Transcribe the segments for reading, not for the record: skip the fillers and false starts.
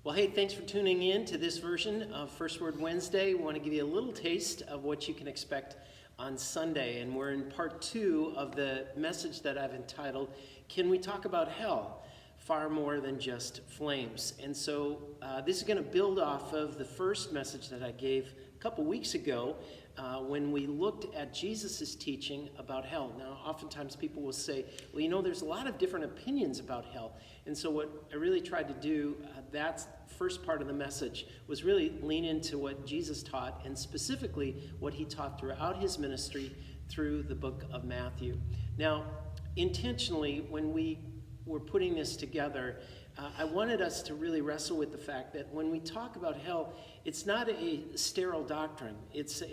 Well, hey, thanks for tuning in to this version of First Word Wednesday. We want to give you a little taste of what you can expect on Sunday. And we're in part 2 of the message that I've entitled, Can We Talk About Hell? Far More Than Just Flames. And so this is going to build off of the first message that I gave a couple weeks ago when we looked at Jesus' teaching about hell. Now, oftentimes people will say, well, you know, there's a lot of different opinions about hell. And so what I really tried to do, that first part of the message, was really lean into what Jesus taught, and specifically what he taught throughout his ministry through the book of Matthew. Now, intentionally, when we were putting this together, I wanted us to really wrestle with the fact that when we talk about hell, it's not a sterile doctrine. It's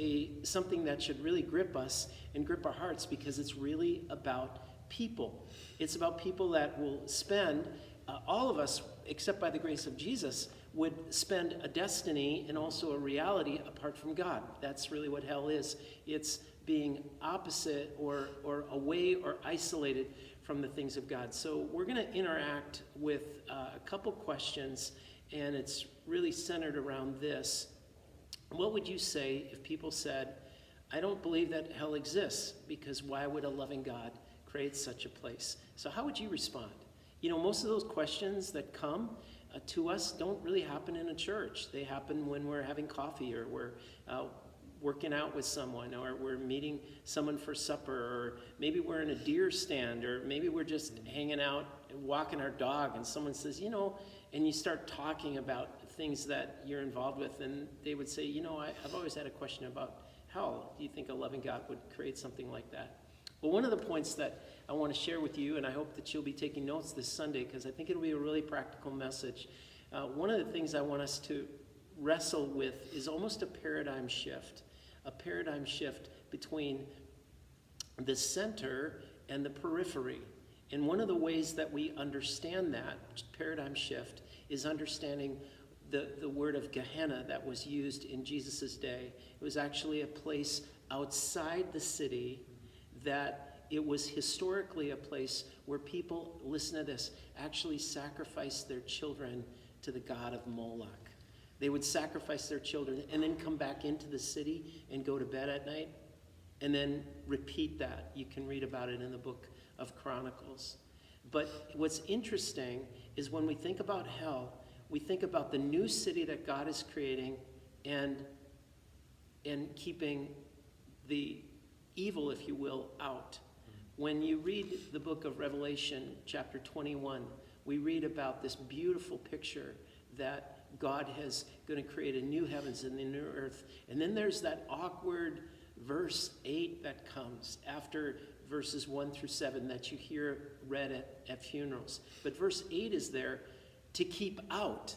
something that should really grip us and grip our hearts, because it's really about people. It's about people that will spend, all of us, except by the grace of Jesus, would spend a destiny and also a reality apart from God. That's really what hell is. It's being opposite or away or isolated from the things of God. So we're going to interact with a couple questions, and it's really centered around this. What would you say if people said, I don't believe that hell exists, because why would a loving God create such a place? So how would you respond? You know, most of those questions that come to us don't really happen in a church. They happen when we're having coffee, or we're working out with someone, or we're meeting someone for supper, or maybe we're in a deer stand, or maybe we're just hanging out and walking our dog, and someone says, you know, and you start talking about things that you're involved with, and they would say, you know, I've always had a question about hell. Do you think a loving God would create something like that? Well, one of the points that I want to share with you, and I hope that you'll be taking notes this Sunday, because I think it'll be a really practical message. One of the things I want us to wrestle with is almost a paradigm shift between the center and the periphery. And one of the ways that we understand that paradigm shift is understanding the word of Gehenna that was used in Jesus' day. It was actually a place outside the city, that it was historically a place where people, listen to this, actually sacrificed their children to the god of Moloch. They would sacrifice their children and then come back into the city and go to bed at night and then repeat that. You can read about it in the book of Chronicles. But what's interesting is when we think about hell, we think about the new city that God is creating and keeping the evil, if you will, out. When you read the book of Revelation, chapter 21, we read about this beautiful picture that God is going to create a new heavens and a new earth. And then there's that awkward verse 8 that comes after verses 1 through 7 that you hear read at funerals. But verse 8 is there to keep out.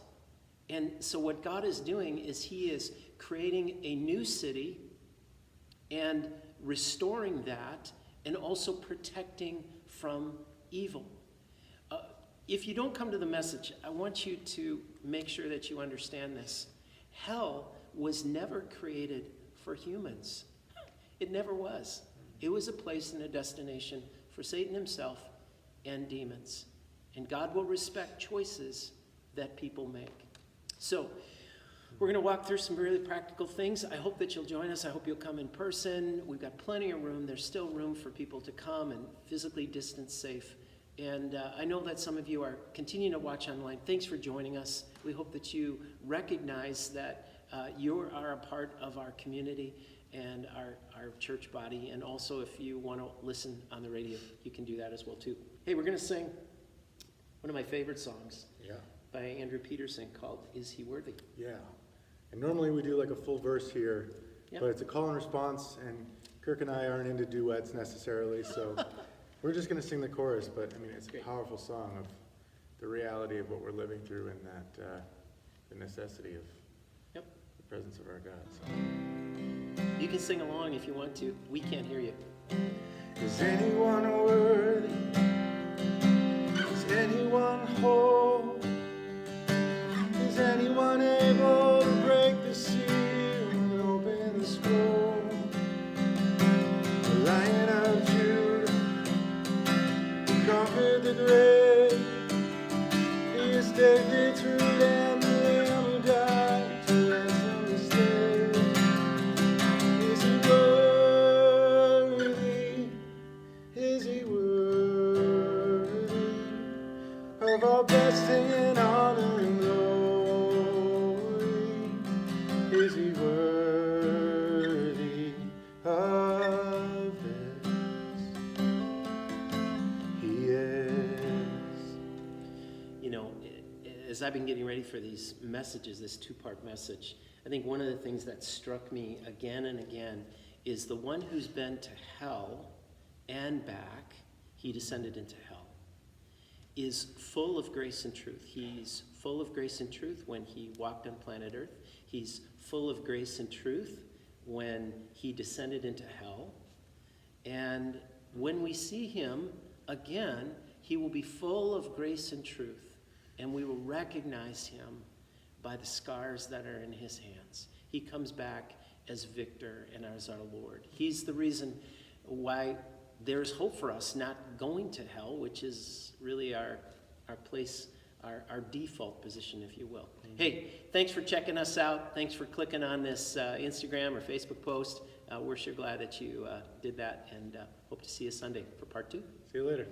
And so what God is doing is he is creating a new city and restoring that, and also protecting from evil. If you don't come to the message, I want you to make sure that you understand this. Hell was never created for humans. It never was. It was a place and a destination for Satan himself and demons. And God will respect choices that people make. So, we're going to walk through some really practical things. I hope that you'll join us. I hope you'll come in person. We've got plenty of room. There's still room for people to come, and physically distance safe. And I know that some of you are continuing to watch online. Thanks for joining us. We hope that you recognize that you are a part of our community and our church body. And also, if you want to listen on the radio, you can do that as well too. Hey, we're going to sing one of my favorite songs by Andrew Peterson called Is He Worthy? Yeah. And normally we do like a full verse here, but it's a call and response, and Kirk and I aren't into duets necessarily, so we're just going to sing the chorus. But I mean, it's a powerful song of the reality of what we're living through, and that the necessity of the presence of our God. So. You can sing along if you want to. We can't hear you. Is anyone worthy? Is anyone whole? Is anyone able to break the seal and open the scroll? The Lion of Judah, who conquered the grave, he is dead, true Lamb, as I've been getting ready for these messages, this two-part message, I think one of the things that struck me again and again is the one who's been to hell and back, he descended into hell, is full of grace and truth. He's full of grace and truth when he walked on planet Earth. He's full of grace and truth when he descended into hell. And when we see him again, he will be full of grace and truth, and we will recognize him by the scars that are in his hands. He comes back as victor and as our Lord. He's the reason why there's hope for us not going to hell, which is really our place, our default position, if you will. Hey, thanks for checking us out. Thanks for clicking on this Instagram or Facebook post. We're sure glad that you did that, and hope to see you Sunday for part 2. See you later.